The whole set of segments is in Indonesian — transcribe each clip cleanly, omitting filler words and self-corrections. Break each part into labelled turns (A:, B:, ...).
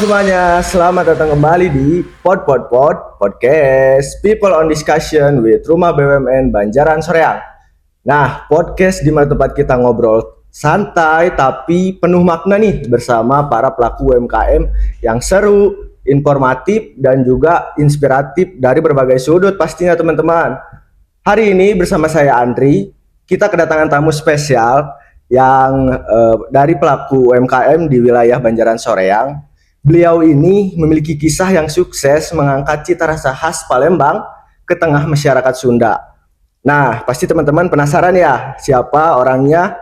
A: semuanya, selamat datang kembali di Podcast People on Discussion with Rumah BUMN Banjaran Soreang. Nah, podcast di mana tempat kita ngobrol santai tapi penuh makna nih bersama para pelaku UMKM yang seru, informatif dan juga inspiratif dari berbagai sudut pastinya teman-teman. Hari ini bersama saya Andri, kita kedatangan tamu spesial yang dari pelaku UMKM di wilayah Banjaran Soreang. Beliau ini memiliki kisah yang sukses mengangkat cita rasa khas Palembang ke tengah masyarakat Sunda. Nah, pasti teman-teman penasaran ya siapa orangnya.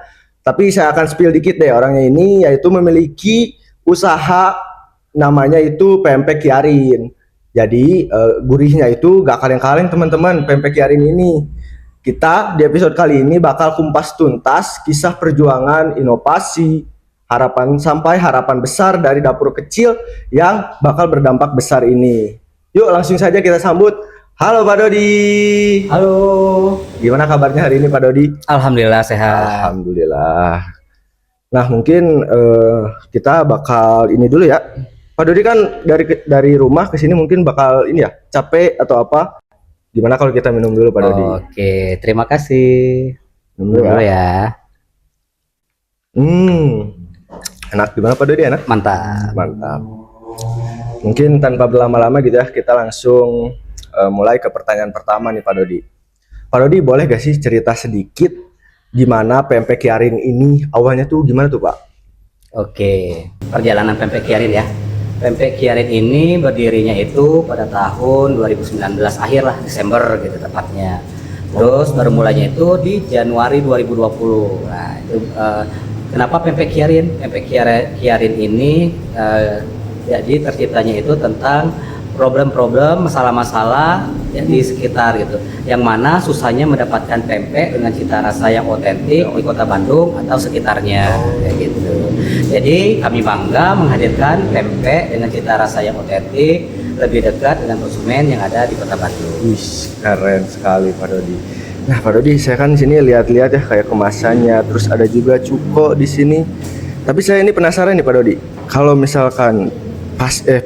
A: Tapi saya akan spill dikit deh orangnya ini, yaitu memiliki usaha namanya itu pempek Kiarin. Jadi gurihnya itu gak kaleng-kaleng teman-teman pempek Kiarin ini. Kita di episode kali ini bakal kumpas tuntas kisah perjuangan inovasi, harapan besar dari dapur kecil yang bakal berdampak besar ini. Yuk langsung saja kita sambut. Halo Pak Dodi.
B: Halo.
A: Gimana kabarnya hari ini Pak Dodi?
B: Alhamdulillah sehat.
A: Alhamdulillah. Nah mungkin kita bakal ini dulu ya. Pak Dodi kan dari rumah ke sini mungkin bakal ini ya capek atau apa? Gimana kalau kita minum dulu Pak Dodi?
B: Oke, terima kasih.
A: Minum dulu ya. Enak gimana Pak Dodi, enak?
B: Mantap.
A: Mungkin tanpa berlama-lama gitu ya, kita langsung mulai ke pertanyaan pertama nih Pak Dodi. Pak Dodi boleh gak sih cerita sedikit gimana pempek Kiarin ini awalnya tuh gimana tuh Pak?
B: Oke, perjalanan pempek Kiarin ya. Pempek Kiarin ini berdirinya itu pada tahun 2019 akhir lah, Desember gitu tepatnya. Terus baru mulainya itu di Januari 2020. Nah, itu kenapa pempek Kiarin? Pempek Kiarin ini jadi terciptanya itu tentang problem-problem, masalah-masalah ya, di sekitar gitu. Yang mana susahnya mendapatkan pempek dengan cita rasa yang otentik di Kota Bandung atau sekitarnya kayak gitu. Jadi kami bangga menghadirkan pempek dengan cita rasa yang otentik, lebih dekat dengan konsumen yang ada di Kota Bandung.
A: Wih, keren sekali Pak Dodi. Nah Pak Dodi, saya kan di sini lihat-lihat ya kayak kemasannya, terus ada juga cuko di sini. Tapi saya ini penasaran nih Pak Dodi, kalau misalkan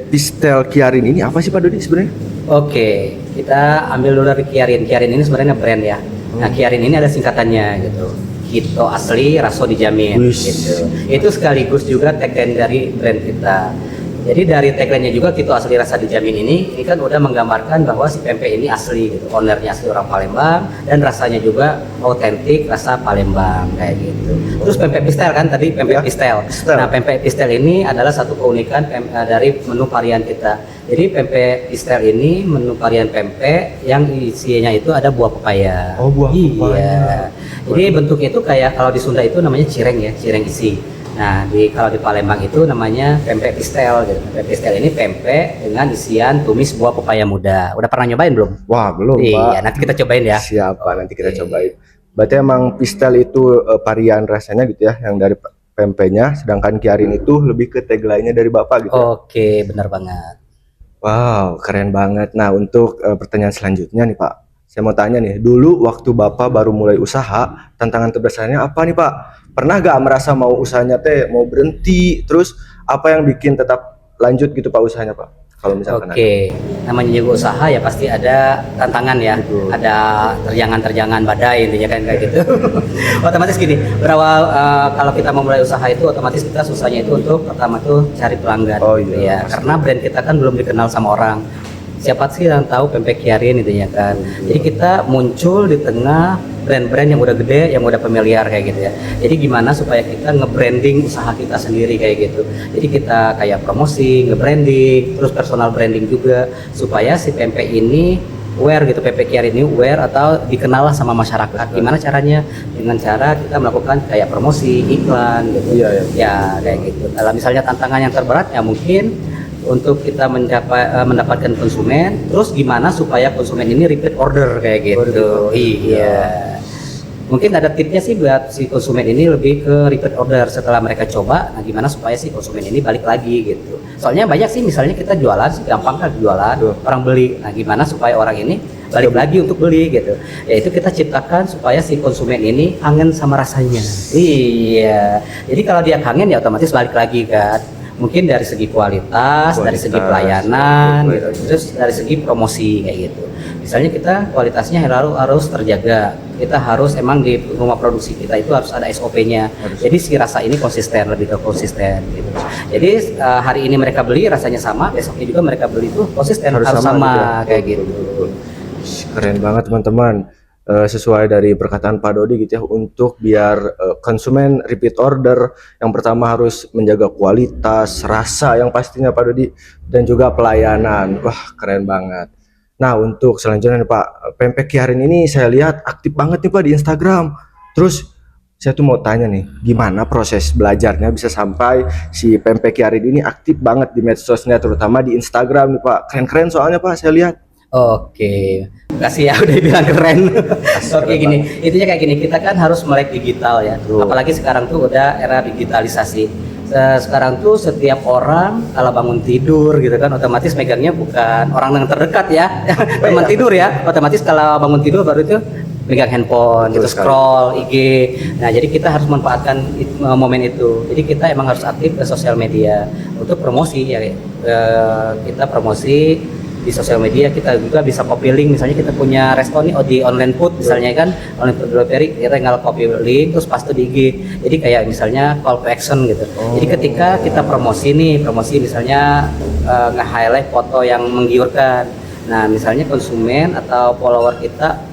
A: Pistel Kiarin ini apa sih Pak Dodi sebenarnya?
B: Oke, kita ambil dulu dari Kiarin. Kiarin ini sebenarnya brand ya. Nah Kiarin ini ada singkatannya gitu. Kito asli, raso dijamin. Gitu. Itu sekaligus juga tagline dari brand kita. Jadi dari tagline-nya juga Kito asli rasa dijamin ini kan udah menggambarkan bahwa si pempek ini asli gitu. Ownernya asli orang Palembang dan rasanya juga otentik rasa Palembang kayak gitu. Terus pempek pistel kan tadi pempek pistel. Nah, pempek pistel ini adalah satu keunikan dari menu varian kita. Jadi pempek pistel ini menu varian pempek yang isinya itu ada buah pepaya.
A: Oh, buah pepaya.
B: Iya. Jadi bentuknya itu kayak kalau di Sunda itu namanya cireng ya, cireng isi. Nah, kalau di Palembang itu namanya pempek pistel gitu. Pempek pistel ini pempek dengan isian tumis buah pepaya muda. Udah pernah nyobain belum?
A: Wah, belum Pak.
B: Iya, nanti kita cobain ya.
A: Siapa, nanti kita cobain. Berarti emang pistel itu varian rasanya gitu ya, yang dari pempeknya, sedangkan Kiarin itu lebih ke tagline-nya dari Bapak gitu.
B: Oke, benar banget.
A: Wow, keren banget. Nah, untuk pertanyaan selanjutnya nih Pak. Saya mau tanya nih, dulu waktu Bapak baru mulai usaha, tantangan terbesarnya apa nih Pak? Pernah gak merasa mau usahanya mau berhenti? Terus apa yang bikin tetap lanjut gitu Pak usahanya Pak? Kalau misalkan
B: Oke, namanya juga usaha ya pasti ada tantangan ya. Betul. Ada terjangan-terjangan badai intinya kan kayak gitu. Otomatis gini, berawal kalau kita mau mulai usaha itu otomatis kita susahnya itu untuk pertama tuh cari pelanggan.
A: Oh
B: gitu
A: iya.
B: Ya. Karena brand kita kan belum dikenal sama orang. Siapa sih yang tahu pempek Kiarin intinya kan. Jadi kita muncul di tengah brand-brand yang udah gede, yang udah familiar kayak gitu ya. Jadi gimana supaya kita nge-branding usaha kita sendiri kayak gitu. Jadi kita kayak promosi, nge-branding, terus personal branding juga supaya si pempek ini aware gitu, pempek Kiarin ini aware atau dikenal lah sama masyarakat. Gimana caranya? Dengan cara kita melakukan kayak promosi, iklan gitu.
A: Iya.
B: Ya kayak gitu. Kalau misalnya tantangan yang terberat ya mungkin untuk kita mendapatkan konsumen, terus gimana supaya konsumen ini repeat order kayak gitu. Iya. Mungkin ada tipnya sih buat si konsumen ini lebih ke repeat order setelah mereka coba. Nah, gimana supaya si konsumen ini balik lagi gitu. Soalnya banyak sih misalnya kita jualan, gampang kan jualan, orang beli. Nah, gimana supaya orang ini balik lagi untuk beli gitu. Yaitu kita ciptakan supaya si konsumen ini kangen sama rasanya. Iya. Jadi kalau dia kangen ya otomatis balik lagi kan. mungkin dari segi kualitas, dari segi pelayanan, gitu. Terus dari segi promosi kayak gitu. Misalnya kita kualitasnya harus terjaga. Kita harus emang di rumah produksi kita itu harus ada SOP-nya. Jadi si rasa ini konsisten, lebih ke konsisten gitu. Jadi hari ini mereka beli rasanya sama, besoknya juga mereka beli itu konsisten harus sama kayak gitu.
A: Keren banget teman-teman. Sesuai dari perkataan Pak Dodi gitu ya, untuk biar konsumen repeat order, yang pertama harus menjaga kualitas, rasa yang pastinya Pak Dodi, dan juga pelayanan. Wah, keren banget. Nah, untuk selanjutnya nih Pak, pempek Kiarin ini saya lihat aktif banget nih Pak di Instagram. Terus saya tuh mau tanya nih, gimana proses belajarnya bisa sampai si pempek Kiarin ini aktif banget di medsosnya, terutama di Instagram nih Pak. Keren-keren soalnya Pak, saya lihat.
B: Oke, makasih ya udah bilang keren. Oke gini, intinya kayak gini, kita kan harus melek digital ya. Apalagi sekarang tuh udah era digitalisasi. Sekarang tuh setiap orang kalau bangun tidur gitu kan, otomatis megangnya bukan orang yang terdekat ya, teman tidur ya. Otomatis kalau bangun tidur baru itu megang handphone, gitu, scroll IG. Nah, jadi kita harus manfaatkan momen itu. Jadi kita emang harus aktif ke sosial media untuk promosi ya. Kita promosi di sosial media, kita juga bisa copy link. Misalnya kita punya resto nih di online food misalnya kan, online food delivery, kita tinggal copy link terus paste di IG. Jadi kayak misalnya call to action gitu. Jadi ketika kita promosi misalnya nge-highlight foto yang menggiurkan. Nah, misalnya konsumen atau follower kita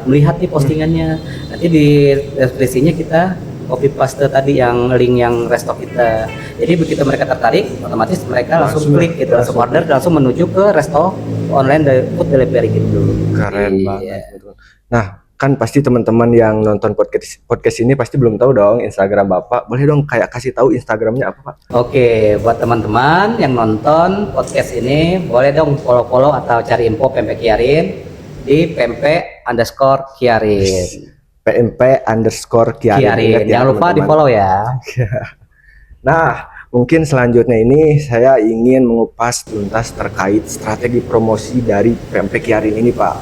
B: melihat nih postingannya, nanti di deskripsinya kita copy paste tadi yang link yang resto kita. Jadi begitu mereka tertarik, otomatis mereka langsung klik gitu, langsung order, langsung menuju ke resto online dari food delivery gitu.
A: Keren banget. Nah, kan pasti teman-teman yang nonton podcast ini pasti belum tahu dong Instagram Bapak. Boleh dong kayak kasih tahu Instagramnya apa Pak?
B: Oke, buat teman-teman yang nonton podcast ini, boleh dong follow atau cari info Pempek Kiarin di pempek_kiarin.
A: PMP_Kiarin.
B: Jangan lupa di follow ya.
A: Nah, mungkin selanjutnya ini saya ingin mengupas tuntas terkait strategi promosi dari Pempek Kiarin ini Pak.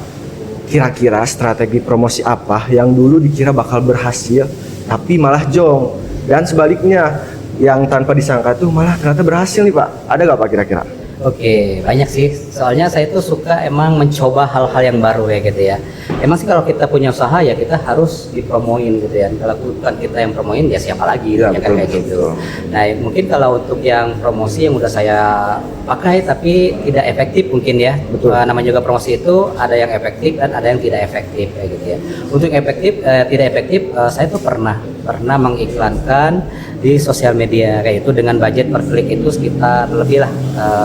A: Kira-kira strategi promosi apa yang dulu dikira bakal berhasil tapi malah jong, dan sebaliknya yang tanpa disangka tuh malah ternyata berhasil nih Pak. Ada nggak Pak kira-kira?
B: Oke, banyak sih. Soalnya saya tuh suka emang mencoba hal-hal yang baru ya gitu ya. Emang sih kalau kita punya usaha ya kita harus dipromoin gitu ya. Kalau bukan kita yang promoin ya siapa lagi
A: Ya,
B: ya kan kayak gitu. Nah, mungkin kalau untuk yang promosi yang udah saya pakai tapi tidak efektif mungkin ya. Namanya juga promosi itu ada yang efektif dan ada yang tidak efektif kayak gitu ya. Untuk efektif tidak efektif, saya tuh pernah mengiklankan di sosial media kayak itu dengan budget per klik itu sekitar lebih lah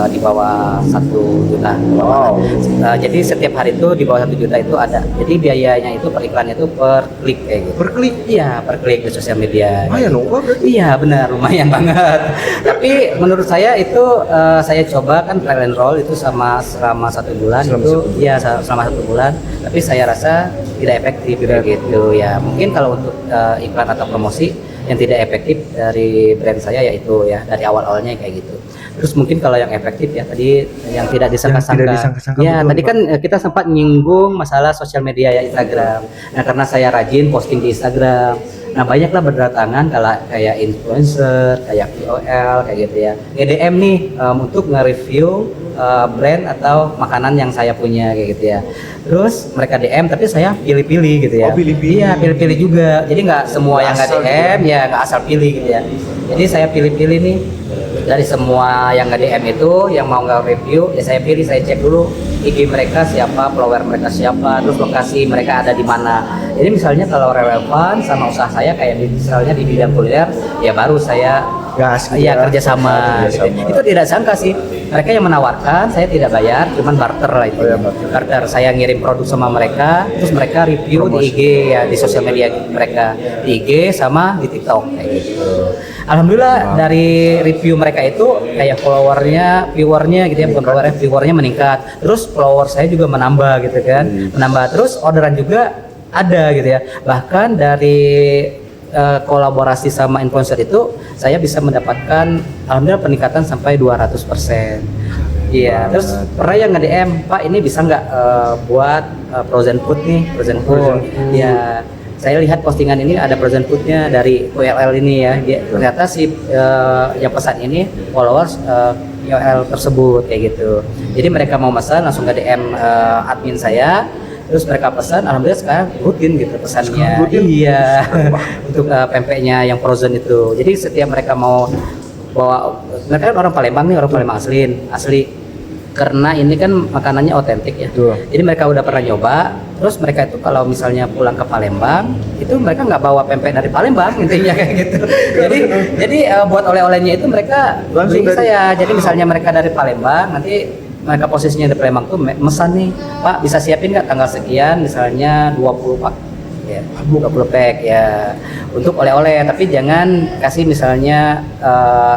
B: di bawah 1 juta.
A: Wow.
B: Jadi setiap hari itu di bawah 1 juta itu ada. Jadi biayanya itu per iklan itu per klik kayak gitu.
A: Per klik?
B: Iya, per klik di sosial media.
A: Lumayan dong Pak berarti.
B: Iya benar, lumayan banget. Tapi menurut saya itu saya coba kan trial and roll itu selama 1 bulan selama 1 bulan. Tapi saya rasa tidak efektif gitu ya. Mungkin kalau untuk iklan atau promosi yang tidak efektif dari brand saya yaitu ya dari awal-awalnya kayak gitu. Terus mungkin kalau yang efektif ya tadi yang tidak disangka-sangka. Ya, betul, tadi kan kita sempat nyinggung masalah sosial media ya Instagram. Nah, karena saya rajin posting di Instagram. Nah, banyaklah berdatangan kalau kayak influencer, kayak KOL kayak gitu ya. Nge-DM nih untuk nge-review brand atau makanan yang saya punya kayak gitu ya. Terus mereka DM tapi saya pilih-pilih gitu ya.
A: Oh, pilih-pilih.
B: Iya, pilih-pilih juga. Jadi nggak semua yang nggak DM ya nggak asal pilih gitu ya. Jadi saya pilih-pilih nih dari semua yang nggak DM itu, yang mau nggak review ya saya pilih, saya cek dulu IG mereka siapa, follower mereka siapa, terus lokasi mereka ada di mana. Jadi misalnya kalau relevan sama usaha saya kayak misalnya di bidang kuliner ya baru saya kerjasama. Itu tidak sangka sih, mereka yang menawarkan, saya tidak bayar, cuman barter lah itu. Barter, saya ngirim produk sama mereka, terus mereka review di IG ya, di sosial media mereka, di IG sama di TikTok kayak gitu. Alhamdulillah dari review mereka itu kayak viewernya gitu ya, bukan followernya, viewernya meningkat. Terus follower saya juga menambah gitu kan, menambah. Terus orderan juga ada gitu ya. Bahkan dari kolaborasi sama influencer itu saya bisa mendapatkan alhamdulillah peningkatan sampai 200%. Iya, terus pernah yang nge-DM, Pak ini bisa nggak buat frozen food nih, frozen food. Ya, saya lihat postingan ini ada frozen foodnya dari ULL ini ya. Ternyata si yang pesan ini followers ULL tersebut kayak gitu. Jadi mereka mau pesan langsung ke DM admin saya. Terus mereka pesan, alhamdulillah sekarang rutin gitu pesannya. Iya, untuk pempeknya yang frozen itu. Jadi setiap mereka mau bawa, mereka kan orang Palembang nih, orang Palembang asli. Karena ini kan makanannya otentik ya.
A: Betul.
B: Jadi mereka udah pernah nyoba. Terus mereka itu kalau misalnya pulang ke Palembang, itu mereka nggak bawa pempek dari Palembang intinya kayak gitu. jadi buat oleh-olehnya itu mereka
A: Langsung
B: beli ke saya. Jadi misalnya mereka dari Palembang, nanti mereka posisinya di Palembang tuh mesan nih, Pak bisa siapin nggak tanggal sekian misalnya 20 Pak ya 20 pack ya untuk oleh-oleh, tapi jangan kasih misalnya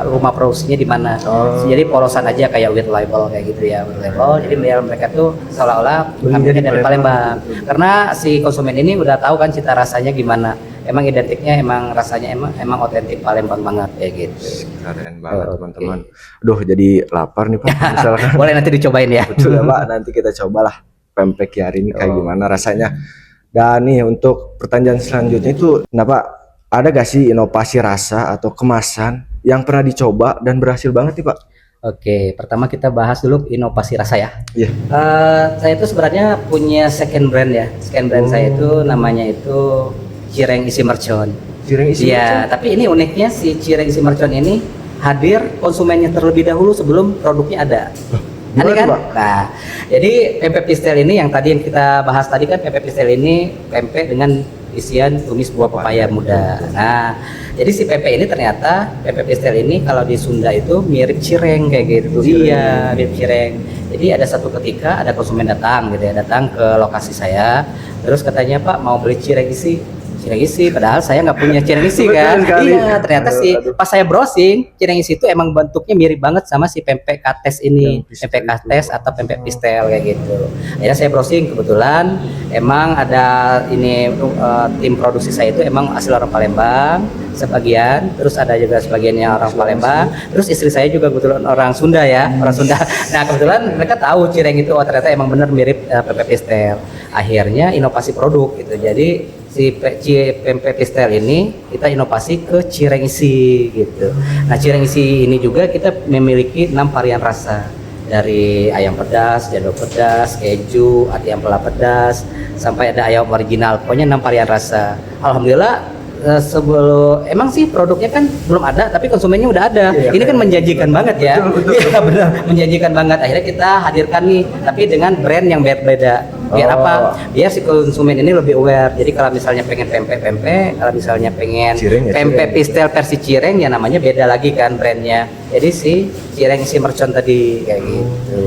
B: rumah produksinya di mana. Jadi polosan aja kayak with label kayak gitu ya, with label. Jadi biar mereka tuh seolah-olah ngambilnya dari Palembang. Karena si konsumen ini udah tahu kan cita rasanya gimana. Emang identiknya emang rasanya emang otentik Palembang banget kayak gitu.
A: Keren banget teman-teman. Aduh jadi lapar nih Pak. Misalkan.
B: Boleh nanti dicobain ya.
A: Betul ya Pak, nanti kita cobalah pempek Kiari ini kayak gimana rasanya. Dan nih untuk pertanyaan selanjutnya itu, nah Pak, ada gak sih inovasi rasa atau kemasan yang pernah dicoba dan berhasil banget nih Pak?
B: Oke, pertama kita bahas dulu inovasi rasa ya.
A: Iya.
B: Saya itu sebenarnya punya second brand ya. Second brand saya itu namanya itu Cireng Isi Mercon.
A: Cireng isi
B: Iya, tapi ini uniknya si Cireng Isi Mercon ini hadir konsumennya terlebih dahulu sebelum produknya ada. Aneh kan? Nah, jadi pempek pistel ini yang tadi yang kita bahas tadi kan pempek pistel ini pempek dengan isian tumis buah pepaya muda. Nah, jadi si pempek ini ternyata pempek pistel ini kalau di Sunda itu mirip cireng kayak gitu. Iya, mirip cireng. Jadi ada satu ketika ada konsumen datang gitu ya, datang ke lokasi saya, terus katanya Pak mau beli cireng isi. Cireng isi, padahal saya nggak punya cireng isi kan. Iya, ternyata sih pas saya browsing, cireng isi itu emang bentuknya mirip banget sama si pempek kates ini, pempek kates atau pempek pistel kayak gitu. Akhirnya saya browsing, kebetulan emang ada ini tim produksi saya itu emang asli orang Palembang sebagian, terus ada juga sebagiannya orang Palembang, terus istri saya juga kebetulan orang Sunda ya, orang Sunda. Nah kebetulan mereka tahu cireng itu, oh ternyata emang bener mirip pempek pistel. Akhirnya inovasi produk gitu, jadi si pempek pistel ini kita inovasi ke cireng isi gitu. Nah cireng isi ini juga kita memiliki 6 varian rasa, dari ayam pedas, jadul pedas, keju, ati ampela pedas, sampai ada ayam original. Pokoknya 6 varian rasa. Alhamdulillah sebelum emang sih produknya kan belum ada, tapi konsumennya udah ada. Ini kan menjanjikan banget ya. Iya benar, menjanjikan banget. Akhirnya kita hadirkan nih, tapi dengan brand yang berbeda. Biar apa? Biar si konsumen ini lebih aware. Jadi kalau misalnya pengen pempek, kalau misalnya pengen pempek pistel versi cireng ya namanya beda lagi kan brandnya. Jadi si cireng isi mercon tadi kayak gitu.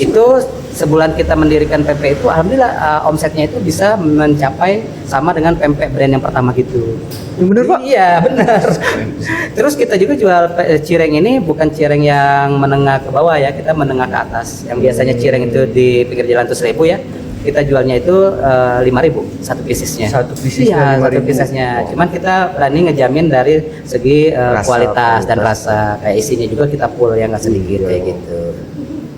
B: Itu sebulan kita mendirikan pempek itu alhamdulillah omsetnya itu bisa mencapai sama dengan pempek brand yang pertama gitu.
A: Yang bener Pak?
B: Iya benar. Terus kita juga jual cireng ini bukan cireng yang menengah ke bawah ya, kita menengah ke atas. Yang biasanya cireng itu di pinggir jalan tuh 1.000 ya, kita jualnya itu 5.000 satu piecesnya. Satu piecesnya. Iya, satu piecesnya. Cuman kita berani ngejamin dari segi kualitas dan rasa. Kayak isinya juga kita full yang nggak sedikit kayak gitu.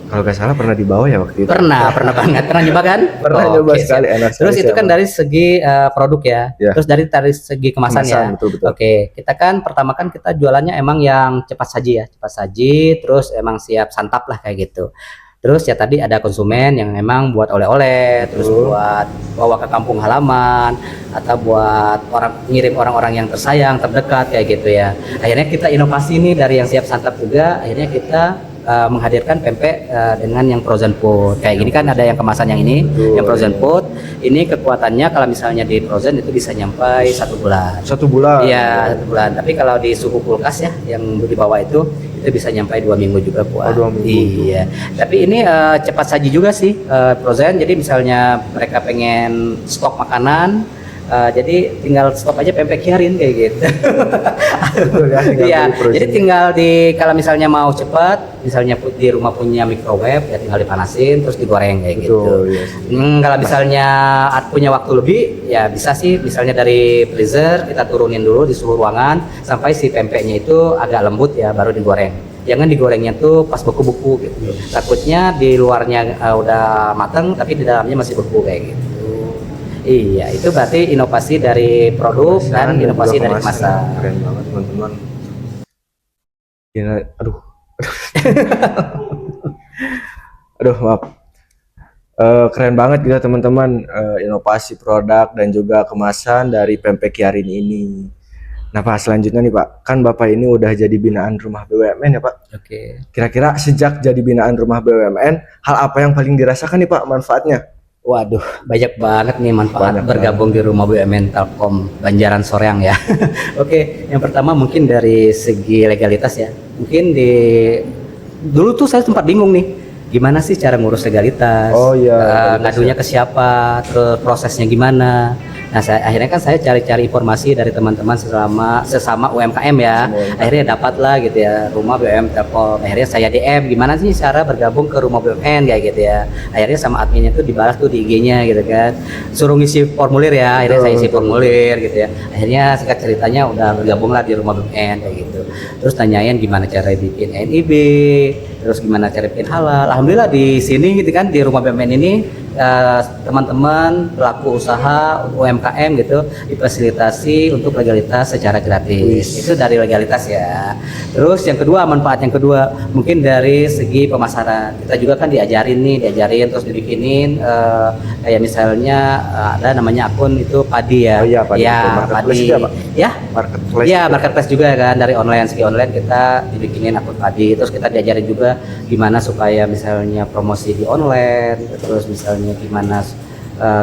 A: Kalau nggak salah pernah dibawa ya waktu itu?
B: Pernah banget. Pernah nyoba kan?
A: Pernah nyoba sekali, enak sekali.
B: Terus itu kan dari segi produk ya. Terus dari segi kemasan ya.
A: Betul.
B: Oke, kita kan pertama kan kita jualannya emang yang cepat saji ya. Cepat saji, terus emang siap santap lah kayak gitu. Terus ya tadi ada konsumen yang memang buat oleh-oleh, terus buat bawa ke kampung halaman, atau buat ngirim orang-orang yang tersayang, terdekat kayak gitu ya. Akhirnya kita inovasi nih dari yang siap santap juga, akhirnya kita menghadirkan pempek dengan yang frozen food. Kayak gini kan ada yang kemasan yang ini, yang frozen food. Ini kekuatannya kalau misalnya di frozen itu bisa nyampai 1 bulan. 1 bulan? Iya, 1 bulan. Tapi kalau di suhu kulkas ya, yang di bawah itu bisa nyampai 2 minggu juga kuat. 2 minggu. Iya. Tapi ini cepat saji juga sih frozen. Jadi misalnya mereka pengen stok makanan, jadi tinggal stop aja pempek Kiarin kayak gitu. Iya, jadi tinggal kalau misalnya mau cepat, misalnya di rumah punya microwave ya tinggal dipanasin terus digoreng kayak gitu. Kalau misalnya punya waktu lebih ya bisa sih misalnya dari freezer kita turunin dulu di suhu ruangan sampai si pempeknya itu agak lembut ya baru digoreng. Jangan digorengnya tuh pas beku-beku gitu. Takutnya di luarnya udah mateng tapi di dalamnya masih beku kayak gitu. Iya, itu berarti inovasi dari produk dan
A: Kemasan
B: inovasi
A: juga
B: dari
A: kemasan.
B: kemasan.
A: Keren banget teman-teman. Gila, aduh, aduh maaf. Keren banget gitu teman-teman, inovasi produk dan juga kemasan dari pempek Kiarin ini. Nah Pak, selanjutnya nih Pak, kan Bapak ini udah jadi binaan rumah BUMN ya Pak.
B: Oke.
A: Kira-kira sejak jadi binaan rumah BUMN, hal apa yang paling dirasakan nih Pak manfaatnya?
B: Waduh, banyak banget nih manfaat
A: Banyak
B: bergabung di rumah BUMN Telkom Banjaran Soreang ya. Oke, yang pertama mungkin dari segi legalitas ya. Mungkin dulu tuh saya sempat bingung nih, gimana sih cara ngurus legalitas?
A: Oh iya,
B: Ngadunya ke siapa? Terus prosesnya gimana? Nah, akhirnya kan saya cari-cari informasi dari teman-teman sesama UMKM ya.
A: Semua.
B: Akhirnya dapatlah gitu ya rumah BUMN Telkom. Akhirnya saya DM gimana sih cara bergabung ke rumah BUMN kayak gitu ya. Akhirnya sama adminnya tuh dibalas tuh di IG-nya gitu kan. Suruh ngisi formulir ya. Akhirnya saya isi formulir gitu ya. Akhirnya singkat ceritanya udah bergabunglah di rumah BUMN kayak gitu. Terus tanyain gimana cara bikin NIB, terus gimana cara bikin halal. Alhamdulillah di sini gitu kan di rumah BUMN ini teman-teman pelaku usaha UMKM gitu difasilitasi untuk legalitas secara gratis. Itu dari legalitas ya. Terus yang kedua, manfaat yang kedua mungkin dari segi pemasaran. Kita juga kan diajarin terus dibikinin kayak misalnya ada namanya akun itu Padi ya.
A: Oh iya, Padi.
B: Ya,
A: Marketplace
B: Padi.
A: juga, Pak?
B: Ya,
A: Marketplace.
B: ya marketplace juga kan dari segi online kita dibikinin akun Padi. Terus kita diajarin juga gimana supaya misalnya promosi di online, terus misalnya gimana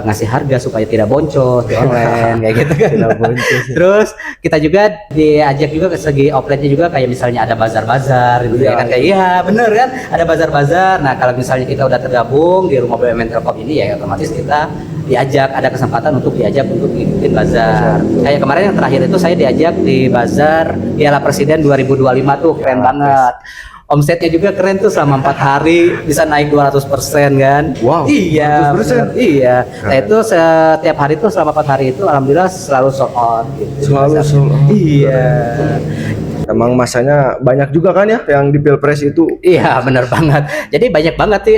B: ngasih harga supaya tidak boncos di online kayak gitu kan.
A: Tidak boncos.
B: Terus kita juga diajak juga ke segi offline-nya juga kayak misalnya ada bazar-bazar gitu ya kan, kayak iya bener kan ada bazar-bazar. Nah kalau misalnya kita udah tergabung di rumah BUMN Telkom ini ya otomatis kita diajak, ada kesempatan untuk diajak untuk ngikutin bazar. Kayak kemarin yang terakhir itu saya diajak di bazar Piala Presiden 2025 tuh keren banget. Omsetnya juga keren tuh selama 4 hari bisa naik 200% kan.
A: Wow,
B: Iya,
A: 200%?
B: iya. Nah itu setiap hari tuh selama 4 hari itu alhamdulillah selalu sold out gitu.
A: Selalu sold out.
B: Iya.
A: Emang masanya banyak juga kan ya yang di Pilpres itu.
B: Iya benar banget. Jadi banyak banget sih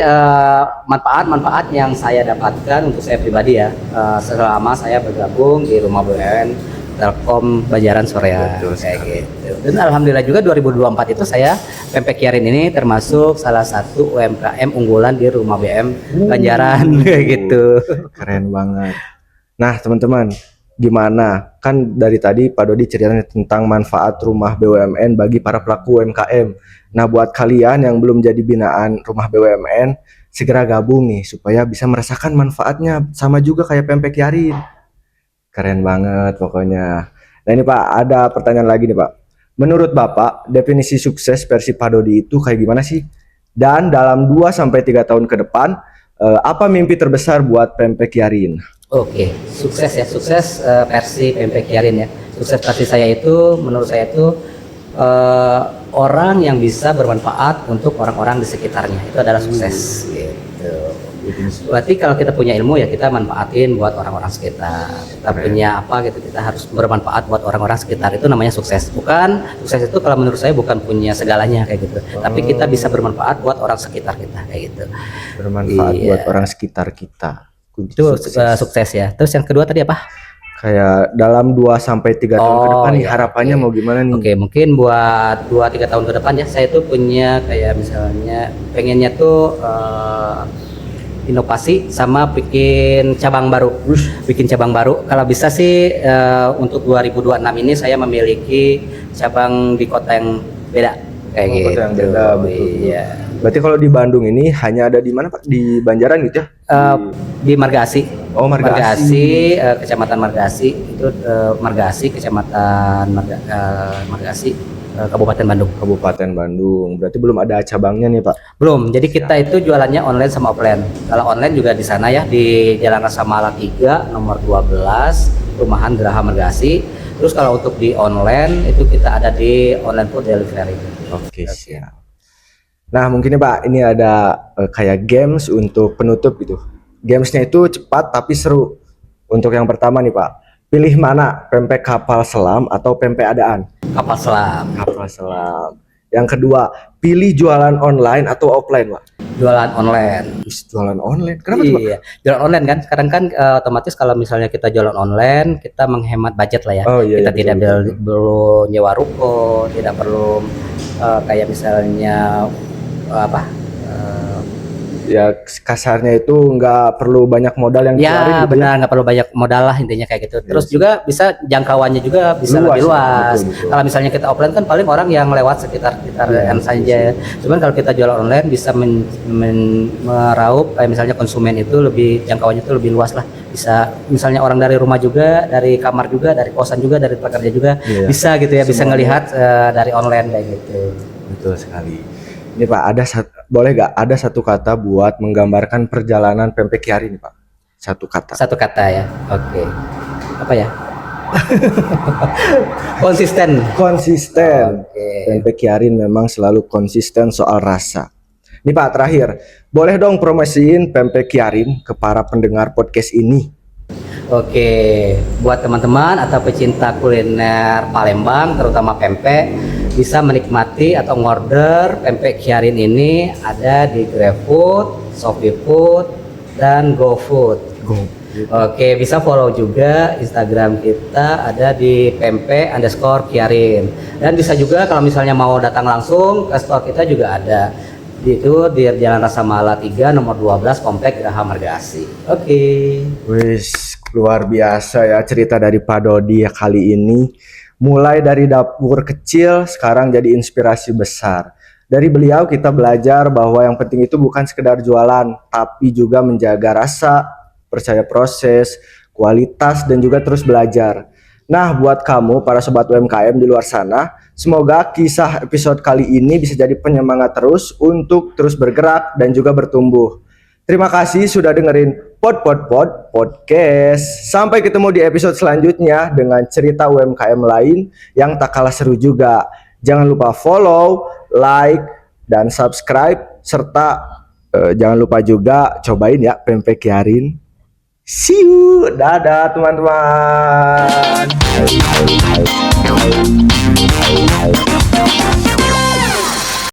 B: manfaat-manfaat yang saya dapatkan untuk saya pribadi ya selama saya bergabung di rumah BUMN Telkom Banjaran Soreang kayak gitu. Dan alhamdulillah juga 2024 itu saya pempek Kiarin ini termasuk salah satu UMKM unggulan di rumah BM Banjaran kayak gitu.
A: Keren banget. Nah teman-teman, gimana? Kan dari tadi Pak Dodi ceritanya tentang manfaat rumah BUMN bagi para pelaku UMKM. Nah buat kalian yang belum jadi binaan rumah BUMN, segera gabung nih supaya bisa merasakan manfaatnya sama juga kayak pempek Kiarin. Keren banget pokoknya. Nah ini Pak, ada pertanyaan lagi nih Pak. Menurut Bapak, definisi sukses versi Pak Dodi itu kayak gimana sih? Dan dalam 2 sampai 3 tahun ke depan, apa mimpi terbesar buat pempek Kiarin?
B: Oke, sukses ya, sukses versi pempek Kiarin ya. Sukses versi saya itu menurut saya itu orang yang bisa bermanfaat untuk orang-orang di sekitarnya. Itu adalah sukses gitu. Berarti kalau kita punya ilmu ya kita manfaatin buat orang-orang sekitar. Kita punya apa gitu, kita harus bermanfaat buat orang-orang sekitar. Itu namanya sukses. Bukan sukses itu kalau menurut saya bukan punya segalanya kayak gitu. Tapi kita bisa bermanfaat buat orang sekitar kita kayak gitu.
A: Bermanfaat
B: Iya.
A: buat orang sekitar kita. Kunci
B: Itu sukses ya. Terus yang kedua tadi apa?
A: Kayak dalam 2 sampai 3 tahun ke depan nih
B: iya,
A: harapannya mau gimana nih?
B: Oke, mungkin buat 2-3 tahun ke depan ya saya tuh punya kayak misalnya pengennya tuh inovasi sama bikin cabang baru. Bikin cabang baru. Kalau bisa sih untuk 2026 ini saya memiliki cabang di kota yang beda kayak gitu.
A: Kota yang beda, betul.
B: Iya.
A: Berarti kalau di Bandung ini hanya ada di mana Pak? Di Banjaran gitu ya?
B: Di Margasi.
A: Oh, Margasi.
B: Kecamatan Margasi itu Margasi, Kecamatan Margasi, Kabupaten Bandung.
A: Kabupaten Bandung. Berarti belum ada cabangnya nih Pak?
B: Belum. Jadi kita itu jualannya online sama offline. Kalau online juga di sana ya di Jalan Rasa Mala 3 nomor 12, Perumahan Geraha Margasi. Terus kalau untuk di online itu kita ada di online food delivery.
A: Oke, siap. Nah mungkin nih Pak, ini ada kayak games untuk penutup gitu. Gamesnya itu cepat tapi seru. Untuk yang pertama nih Pak, pilih mana? Pempek kapal selam atau pempek adaan?
B: Kapal selam.
A: Kapal selam. Yang kedua, pilih jualan online atau offline, Pak?
B: Jualan online.
A: Jualan online. Kenapa tuh, Pak?
B: Iya, jualan online kan. Sekarang kan otomatis kalau misalnya kita jualan online, kita menghemat budget lah ya.
A: Oh iya,
B: Kita
A: iya,
B: tidak
A: betul, betul.
B: perlu nyewa ruko, tidak perlu kayak misalnya apa? eh,
A: Ya kasarnya itu nggak perlu banyak modal yang dikeluarin
B: Ya
A: gitu.
B: benar, nggak perlu banyak modal lah intinya kayak gitu. Terus
A: Yes.
B: juga bisa jangkauannya juga bisa
A: Luas,
B: lebih
A: ya.
B: luas.
A: Betul, betul.
B: Kalau misalnya kita offline kan paling orang yang lewat sekitar
A: Iya,
B: saja. Cuman kalau kita jual online bisa meraup kayak misalnya konsumen itu lebih jangkauannya itu lebih luas lah. Bisa misalnya orang dari rumah juga, dari kamar juga, dari kosan juga, dari pekerja juga
A: Iya.
B: bisa gitu ya, bisa
A: Semuanya.
B: ngelihat dari online kayak gitu.
A: Betul sekali. Ini Pak, boleh nggak ada satu kata buat menggambarkan perjalanan pempek Kiari nih Pak? Satu kata.
B: Satu kata ya. Oke. Apa ya? Konsisten.
A: Konsisten.
B: Oke.
A: Pempek Kiarin memang selalu konsisten soal rasa. Nih Pak, terakhir, boleh dong promosiin pempek Kiarin ke para pendengar podcast ini?
B: Oke, buat teman-teman atau pecinta kuliner Palembang, terutama pempek, bisa menikmati atau ngorder pempek Kiarin ini ada di GrabFood, ShopeeFood, dan GoFood.
A: Go.
B: Oke, bisa follow juga Instagram kita ada di pempek_Kiarin. Dan bisa juga kalau misalnya mau datang langsung ke store kita juga ada. Itu di Jalan Rasa Mala 3 nomor 12 Komplek Geraha Marga Asih. Oke.
A: Wis, luar biasa ya cerita dari Pak Dodi ya kali ini. Mulai dari dapur kecil sekarang jadi inspirasi besar. Dari beliau kita belajar bahwa yang penting itu bukan sekedar jualan, tapi juga menjaga rasa, percaya proses, kualitas, dan juga terus belajar. Nah, buat kamu para sobat UMKM di luar sana, semoga kisah episode kali ini bisa jadi penyemangat terus untuk terus bergerak dan juga bertumbuh. Terima kasih sudah dengerin Podcast. Sampai ketemu di episode selanjutnya dengan cerita UMKM lain yang tak kalah seru juga. Jangan lupa follow, like, dan subscribe serta jangan lupa juga cobain ya pempek Kiarin. See you, dadah teman-teman.